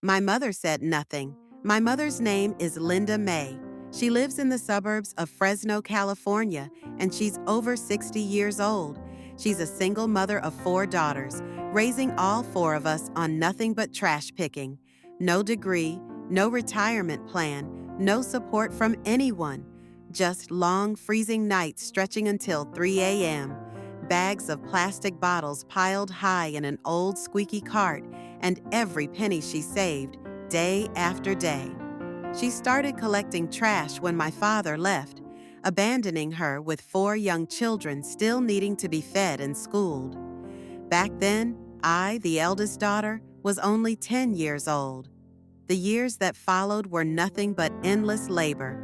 My mother said nothing. My mother's name is Linda May. She lives in the suburbs of Fresno, California, and she's over 60 years old. She's a single mother of 4 daughters, raising all 4 of us on nothing but trash picking. No degree, no retirement plan, no support from anyone. Just long, freezing nights stretching until 3 a.m. Bags of plastic bottles piled high in an old squeaky cart, and every penny she saved, day after day. She started collecting trash when my father left, abandoning her with 4 young children still needing to be fed and schooled. Back then, I, the eldest daughter, was only 10 years old. The years that followed were nothing but endless labor.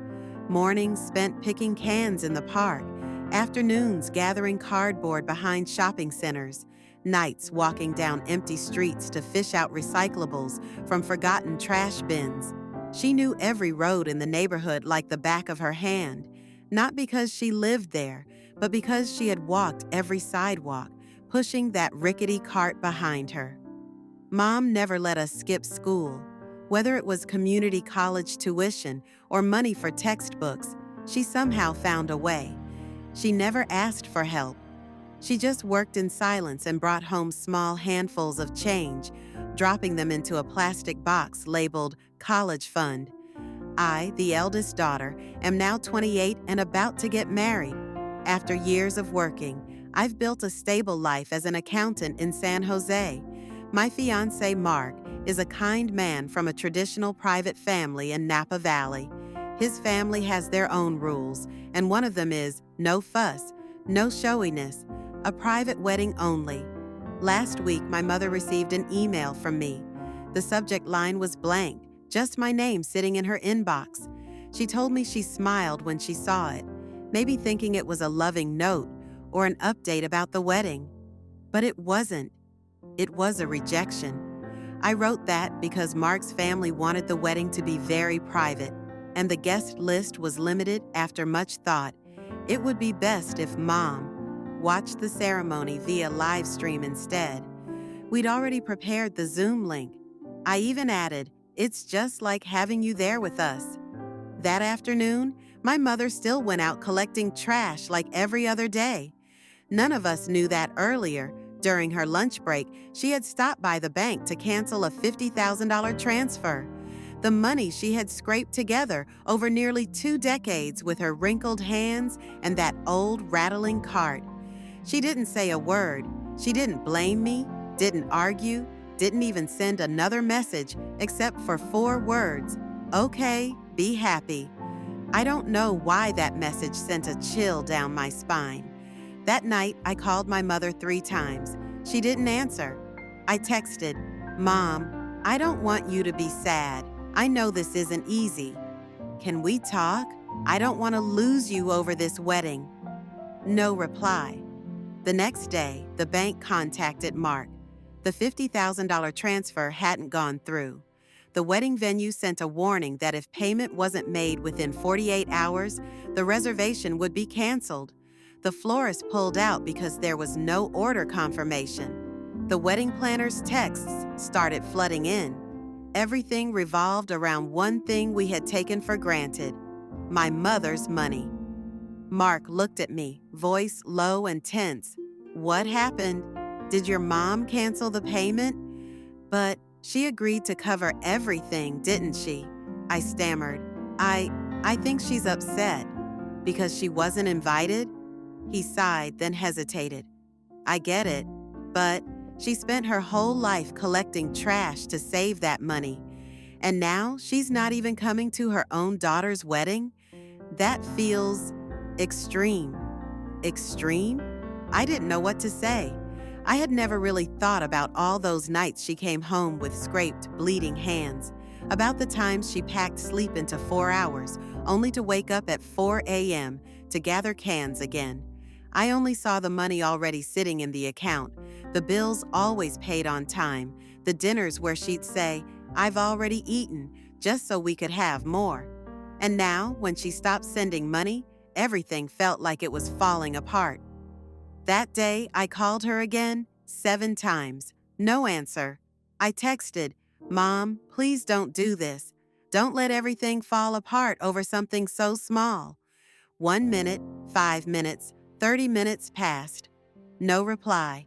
Mornings spent picking cans in the park, afternoons gathering cardboard behind shopping centers, nights walking down empty streets to fish out recyclables from forgotten trash bins. She knew every road in the neighborhood like the back of her hand, not because she lived there, but because she had walked every sidewalk, pushing that rickety cart behind her. Mom never let us skip school. Whether it was community college tuition or money for textbooks, she somehow found a way. She never asked for help. She just worked in silence and brought home small handfuls of change, dropping them into a plastic box labeled College Fund. I, the eldest daughter, am now 28 and about to get married. After years of working, I've built a stable life as an accountant in San Jose. My fiancé, Mark, is a kind man from a traditional private family in Napa Valley. His family has their own rules, and one of them is no fuss, no showiness, a private wedding only. Last week, my mother received an email from me. The subject line was blank, just my name sitting in her inbox. She told me she smiled when she saw it, maybe thinking it was a loving note or an update about the wedding. But it wasn't. It was a rejection. I wrote that because Mark's family wanted the wedding to be very private, and the guest list was limited after much thought. It would be best if Mom watched the ceremony via live stream instead. We'd already prepared the Zoom link. I even added, "It's just like having you there with us." That afternoon, my mother still went out collecting trash like every other day. None of us knew that earlier. During her lunch break, she had stopped by the bank to cancel a $50,000 transfer. The money she had scraped together over nearly 2 decades with her wrinkled hands and that old rattling cart. She didn't say a word. She didn't blame me, didn't argue, didn't even send another message except for 4 words, "Okay, be happy." I don't know why that message sent a chill down my spine. That night, I called my mother 3 times. She didn't answer. I texted, "Mom, I don't want you to be sad. I know this isn't easy. Can we talk? I don't want to lose you over this wedding." No reply. The next day, the bank contacted Mark. The $50,000 transfer hadn't gone through. The wedding venue sent a warning that if payment wasn't made within 48 hours, the reservation would be canceled. The florist pulled out because there was no order confirmation. The wedding planner's texts started flooding in. Everything revolved around one thing we had taken for granted: my mother's money. Mark looked at me, voice low and tense. "What happened? Did your mom cancel the payment?" "But she agreed to cover everything, didn't she?" I stammered. I think she's upset. Because she wasn't invited?" He sighed, then hesitated. "I get it, but she spent her whole life collecting trash to save that money. And now she's not even coming to her own daughter's wedding? That feels extreme." Extreme? I didn't know what to say. I had never really thought about all those nights she came home with scraped, bleeding hands, about the times she packed sleep into 4 hours, only to wake up at 4 a.m. to gather cans again. I only saw the money already sitting in the account, the bills always paid on time, the dinners where she'd say, "I've already eaten," just so we could have more. And now, when she stopped sending money, everything felt like it was falling apart. That day, I called her again 7 times. No answer. I texted, "Mom, please don't do this. Don't let everything fall apart over something so small." 1 minute, 5 minutes, 30 minutes passed. No reply.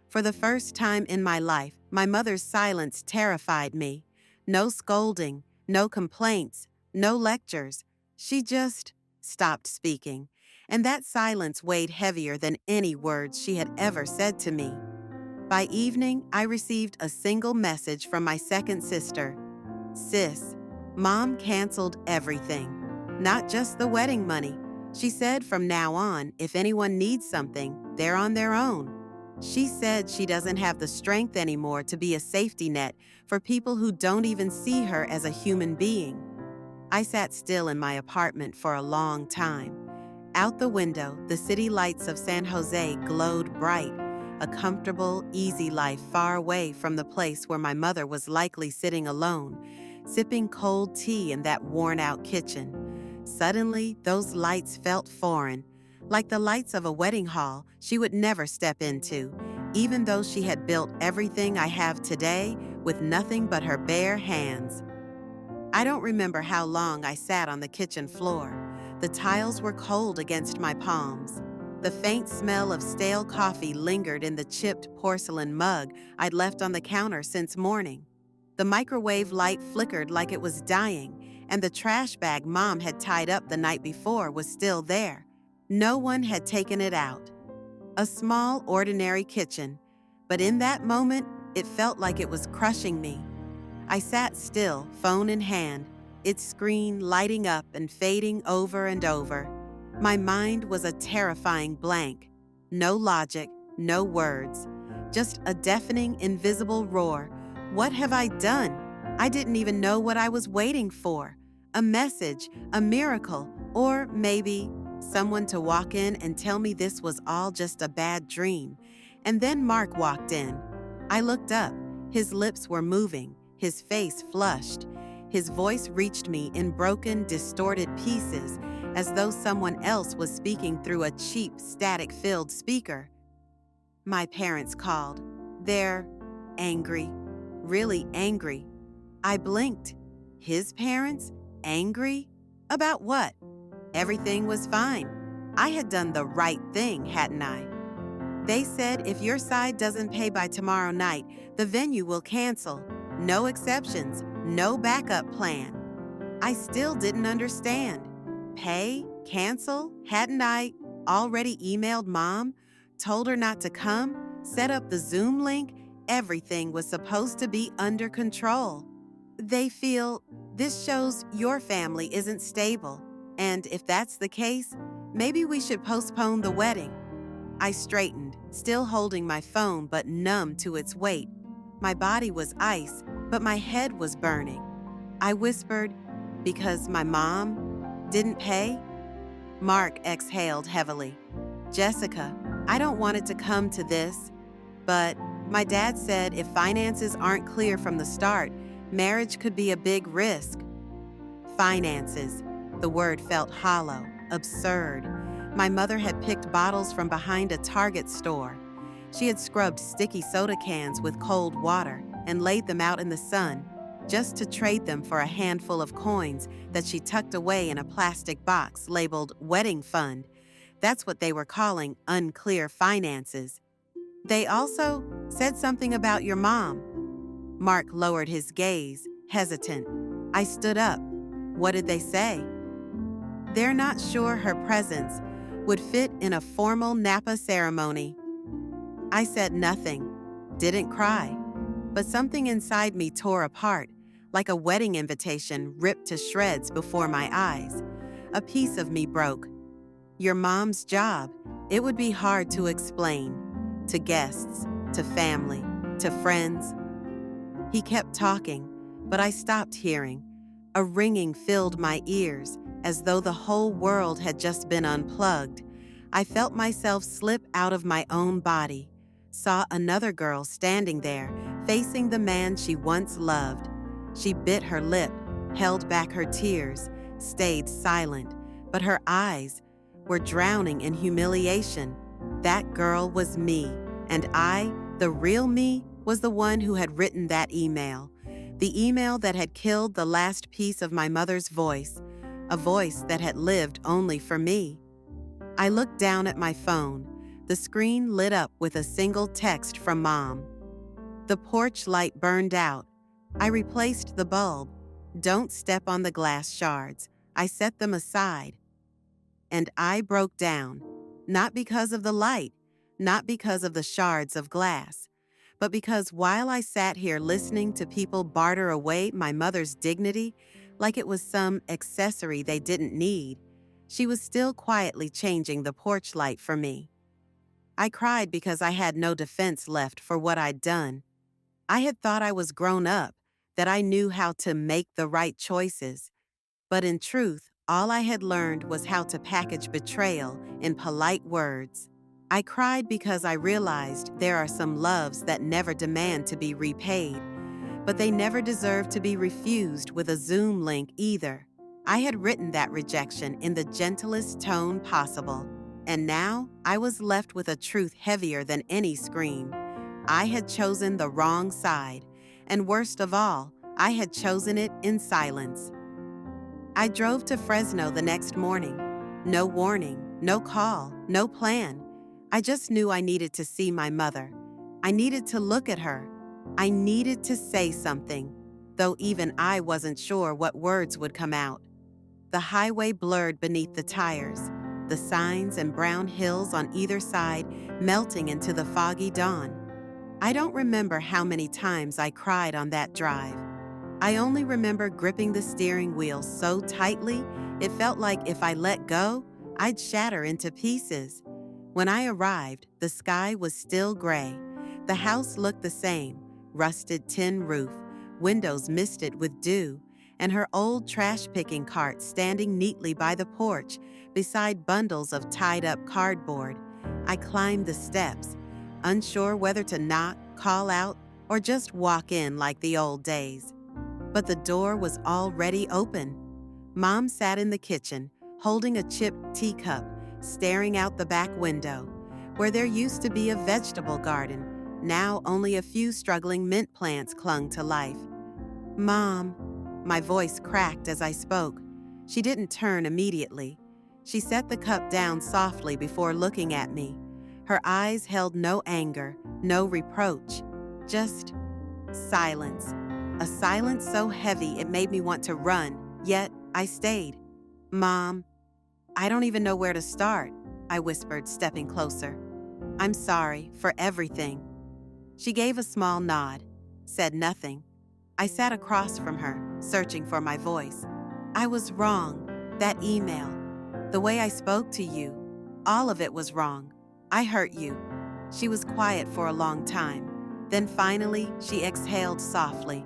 For the first time in my life, my mother's silence terrified me. No scolding, no complaints, no lectures. She just stopped speaking, and that silence weighed heavier than any words she had ever said to me. By evening, I received a single message from my second sister. "Sis, Mom canceled everything. Not just the wedding money. She said from now on, if anyone needs something, they're on their own. She said she doesn't have the strength anymore to be a safety net for people who don't even see her as a human being." I sat still in my apartment for a long time. Out the window, the city lights of San Jose glowed bright, a comfortable, easy life far away from the place where my mother was likely sitting alone, sipping cold tea in that worn-out kitchen. Suddenly, those lights felt foreign, like the lights of a wedding hall she would never step into, even though she had built everything I have today with nothing but her bare hands. I don't remember how long I sat on the kitchen floor. The tiles were cold against my palms. The faint smell of stale coffee lingered in the chipped porcelain mug I'd left on the counter since morning. The microwave light flickered like it was dying, and the trash bag Mom had tied up the night before was still there. No one had taken it out. A small, ordinary kitchen, but in that moment, it felt like it was crushing me. I sat still, phone in hand, its screen lighting up and fading over and over. My mind was a terrifying blank. No logic, no words. Just a deafening, invisible roar. What have I done? I didn't even know what I was waiting for. A message, a miracle, or maybe someone to walk in and tell me this was all just a bad dream. And then Mark walked in. I looked up. His lips were moving, his face flushed. His voice reached me in broken, distorted pieces, as though someone else was speaking through a cheap, static-filled speaker. "My parents called. They're angry, really angry." I blinked. His parents? Angry? About what? Everything was fine. I had done the right thing, hadn't I? "They said if your side doesn't pay by tomorrow night, the venue will cancel. No exceptions, no backup plan." I still didn't understand. Pay? Cancel? Hadn't I already emailed Mom? Told her not to come? Set up the Zoom link? Everything was supposed to be under control. "They feel this shows your family isn't stable, and if that's the case, maybe we should postpone the wedding." I straightened, still holding my phone but numb to its weight. My body was ice, but my head was burning. I whispered, "Because my mom didn't pay?" Mark exhaled heavily. "Jessica, I don't want it to come to this, but my dad said if finances aren't clear from the start, marriage could be a big risk." Finances. The word felt hollow, absurd. My mother had picked bottles from behind a Target store. She had scrubbed sticky soda cans with cold water and laid them out in the sun, just to trade them for a handful of coins that she tucked away in a plastic box labeled wedding fund. That's what they were calling unclear finances. "They also said something about your mom." Mark lowered his gaze, hesitant. I stood up. "What did they say?" "They're not sure her presence would fit in a formal Napa ceremony." I said nothing, didn't cry, but something inside me tore apart, like a wedding invitation ripped to shreds before my eyes. A piece of me broke. Your mom's job, it would be hard to explain. To guests, to family, to friends. He kept talking, but I stopped hearing. A ringing filled my ears, as though the whole world had just been unplugged. I felt myself slip out of my own body. Saw another girl standing there, facing the man she once loved. She bit her lip, held back her tears, stayed silent, but her eyes were drowning in humiliation. That girl was me, and I, the real me, was the one who had written that email. The email that had killed the last piece of my mother's voice, a voice that had lived only for me. I looked down at my phone. The screen lit up with a single text from Mom. The porch light burned out. I replaced the bulb. Don't step on the glass shards. I set them aside. And I broke down. Not because of the light, not because of the shards of glass, but because while I sat here listening to people barter away my mother's dignity like it was some accessory they didn't need, she was still quietly changing the porch light for me. I cried because I had no defense left for what I'd done. I had thought I was grown up, that I knew how to make the right choices. But in truth, all I had learned was how to package betrayal in polite words. I cried because I realized there are some loves that never demand to be repaid, but they never deserve to be refused with a Zoom link either. I had written that rejection in the gentlest tone possible, and now I was left with a truth heavier than any scream. I had chosen the wrong side, and worst of all, I had chosen it in silence. I drove to Fresno the next morning. No warning, no call, no plan. I just knew I needed to see my mother. I needed to look at her. I needed to say something, though even I wasn't sure what words would come out. The highway blurred beneath the tires, the signs and brown hills on either side melting into the foggy dawn. I don't remember how many times I cried on that drive. I only remember gripping the steering wheel so tightly it felt like if I let go, I'd shatter into pieces. When I arrived, the sky was still gray. The house looked the same, rusted tin roof, windows misted with dew, and her old trash-picking cart standing neatly by the porch beside bundles of tied-up cardboard. I climbed the steps, unsure whether to knock, call out, or just walk in like the old days. But the door was already open. Mom sat in the kitchen, holding a chipped teacup, staring out the back window, where there used to be a vegetable garden. Now only a few struggling mint plants clung to life. "Mom," my voice cracked as I spoke. She didn't turn immediately. She set the cup down softly before looking at me. Her eyes held no anger, no reproach, just silence. A silence so heavy it made me want to run, yet I stayed. "Mom, I don't even know where to start," I whispered, stepping closer. "I'm sorry for everything." She gave a small nod, said nothing. I sat across from her, searching for my voice. "I was wrong. That email, the way I spoke to you, all of it was wrong. I hurt you." She was quiet for a long time. Then finally, she exhaled softly.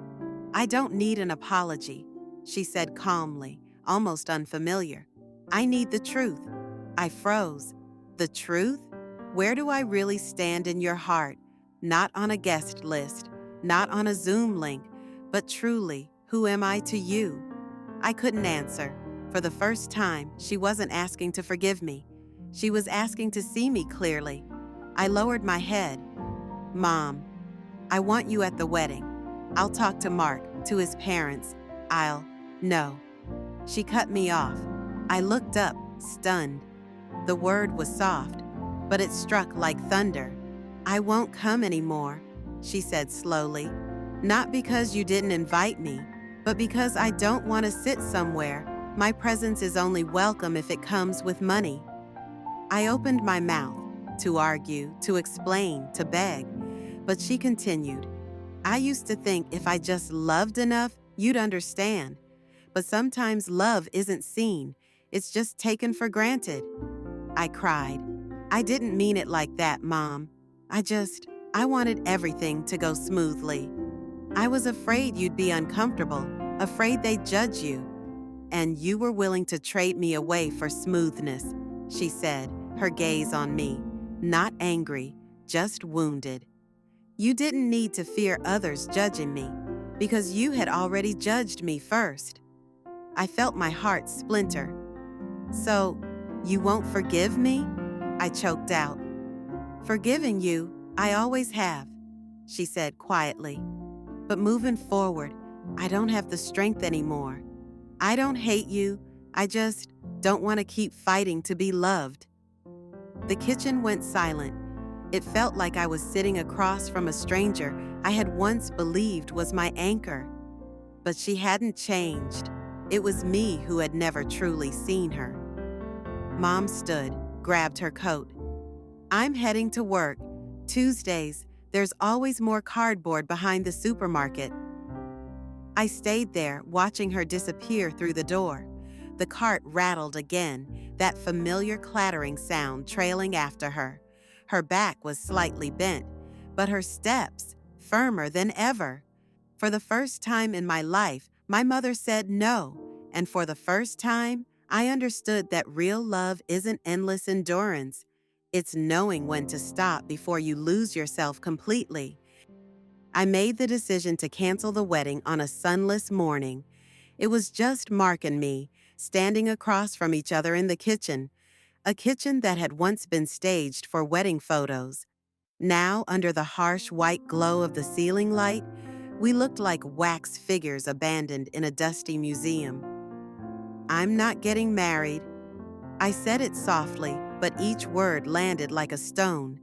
"I don't need an apology," she said calmly, almost unfamiliar. "I need the truth." I froze. The truth? Where do I really stand in your heart? Not on a guest list, not on a Zoom link, but truly, who am I to you? I couldn't answer. For the first time, she wasn't asking to forgive me. She was asking to see me clearly. I lowered my head. "Mom, I want you at the wedding. I'll talk to Mark, to his parents. No." She cut me off. I looked up, stunned. The word was soft, but it struck like thunder. "I won't come anymore," she said slowly. "Not because you didn't invite me, but because I don't want to sit somewhere. My presence is only welcome if it comes with money." I opened my mouth, to argue, to explain, to beg, but she continued. "I used to think if I just loved enough, you'd understand. But sometimes love isn't seen, it's just taken for granted." I cried. "I didn't mean it like that, Mom. I wanted everything to go smoothly. I was afraid you'd be uncomfortable, afraid they'd judge you. And you were willing to trade me away for smoothness," she said, her gaze on me, not angry, just wounded. "You didn't need to fear others judging me, because you had already judged me first." I felt my heart splinter. "So, you won't forgive me?" I choked out. "Forgiving you, I always have," she said quietly. "But moving forward, I don't have the strength anymore. I don't hate you. I just don't want to keep fighting to be loved." The kitchen went silent. It felt like I was sitting across from a stranger I had once believed was my anchor. But she hadn't changed. It was me who had never truly seen her. Mom stood, grabbed her coat. "I'm heading to work. Tuesdays, there's always more cardboard behind the supermarket." I stayed there, watching her disappear through the door. The cart rattled again, that familiar clattering sound trailing after her. Her back was slightly bent, but her steps firmer than ever. For the first time in my life, my mother said no, and for the first time, I understood that real love isn't endless endurance. It's knowing when to stop before you lose yourself completely. I made the decision to cancel the wedding on a sunless morning. It was just Mark and me, standing across from each other in the kitchen, a kitchen that had once been staged for wedding photos. Now, under the harsh white glow of the ceiling light, we looked like wax figures abandoned in a dusty museum. "I'm not getting married." I said it softly, but each word landed like a stone.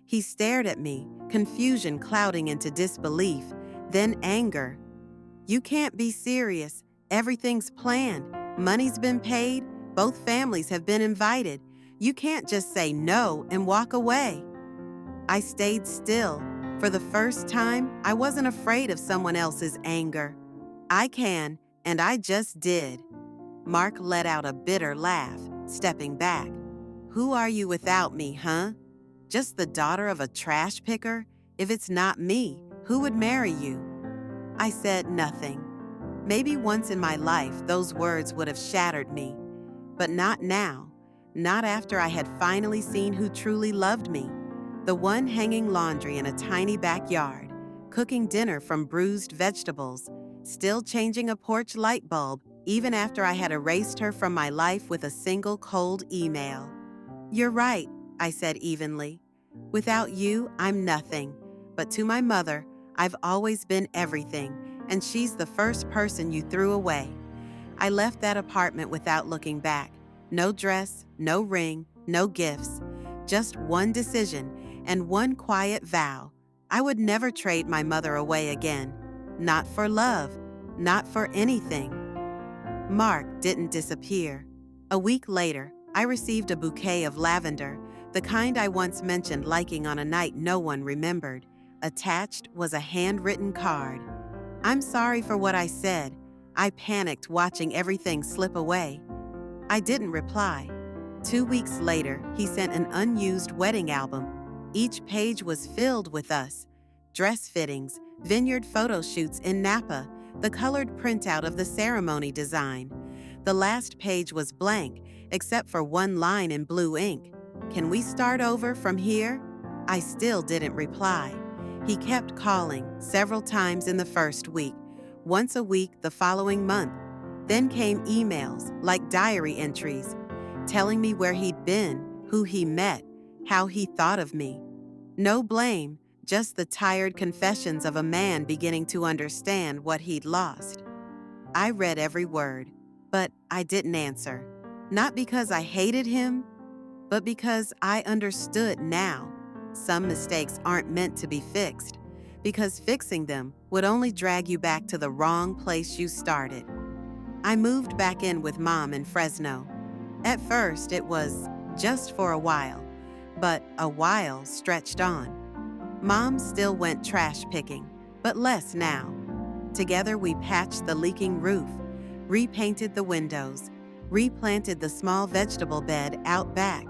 He stared at me, confusion clouding into disbelief, then anger. "You can't be serious. Everything's planned. Money's been paid. Both families have been invited. You can't just say no and walk away." I stayed still. For the first time, I wasn't afraid of someone else's anger. "I can, and I just did." Mark let out a bitter laugh, stepping back. "Who are you without me, huh? Just the daughter of a trash picker? If it's not me, who would marry you?" I said nothing. Maybe once in my life those words would have shattered me, but not now, not after I had finally seen who truly loved me. The one hanging laundry in a tiny backyard, cooking dinner from bruised vegetables, still changing a porch light bulb even after I had erased her from my life with a single cold email. "You're right," I said evenly. "Without you, I'm nothing. But to my mother, I've always been everything, and she's the first person you threw away." I left that apartment without looking back. No dress, no ring, no gifts. Just one decision and one quiet vow. I would never trade my mother away again. Not for love, not for anything. Mark didn't disappear. A week later, I received a bouquet of lavender, the kind I once mentioned liking on a night no one remembered. Attached was a handwritten card. "I'm sorry for what I said." I panicked watching everything slip away. I didn't reply. 2 weeks later, he sent an unused wedding album. Each page was filled with us. Dress fittings, vineyard photo shoots in Napa, the colored printout of the ceremony design. The last page was blank, except for one line in blue ink. "Can we start over from here?" I still didn't reply. He kept calling, several times in the first week, once a week the following month. Then came emails, like diary entries, telling me where he'd been, who he met, how he thought of me. No blame, just the tired confessions of a man beginning to understand what he'd lost. I read every word, but I didn't answer. Not because I hated him, but because I understood now. Some mistakes aren't meant to be fixed, because fixing them would only drag you back to the wrong place you started. I moved back in with Mom in Fresno. At first, it was just for a while, but a while stretched on. Mom still went trash picking, but less now. Together, we patched the leaking roof, repainted the windows, replanted the small vegetable bed out back.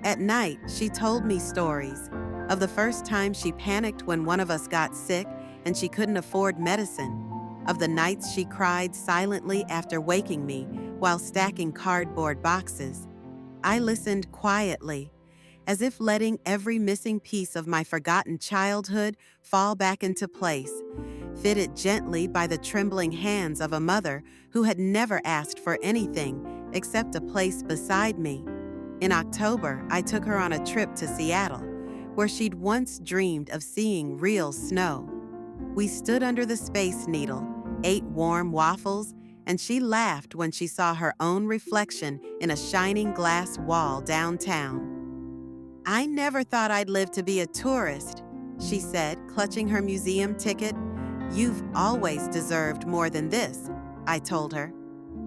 At night, she told me stories of the first time she panicked when one of us got sick and she couldn't afford medicine, of the nights she cried silently after waking me while stacking cardboard boxes. I listened quietly, as if letting every missing piece of my forgotten childhood fall back into place, fitted gently by the trembling hands of a mother who had never asked for anything except a place beside me. In October, I took her on a trip to Seattle, where she'd once dreamed of seeing real snow. We stood under the Space Needle, ate warm waffles, and she laughed when she saw her own reflection in a shining glass wall downtown. "I never thought I'd live to be a tourist," she said, clutching her museum ticket. "You've always deserved more than this," I told her.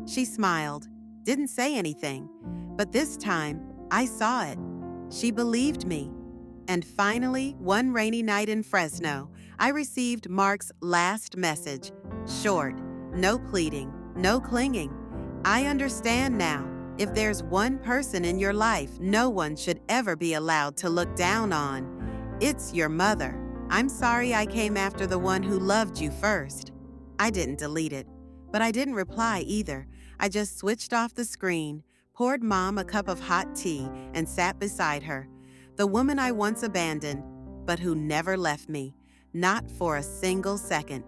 She smiled, didn't say anything, but this time I saw it. She believed me. And finally, one rainy night in Fresno, I received Mark's last message. Short, no pleading, no clinging. "I understand now. If there's one person in your life no one should ever be allowed to look down on, it's your mother. I'm sorry I came after the one who loved you first." I didn't delete it, but I didn't reply either. I just switched off the screen, poured Mom a cup of hot tea, and sat beside her. The woman I once abandoned, but who never left me, not for a single second.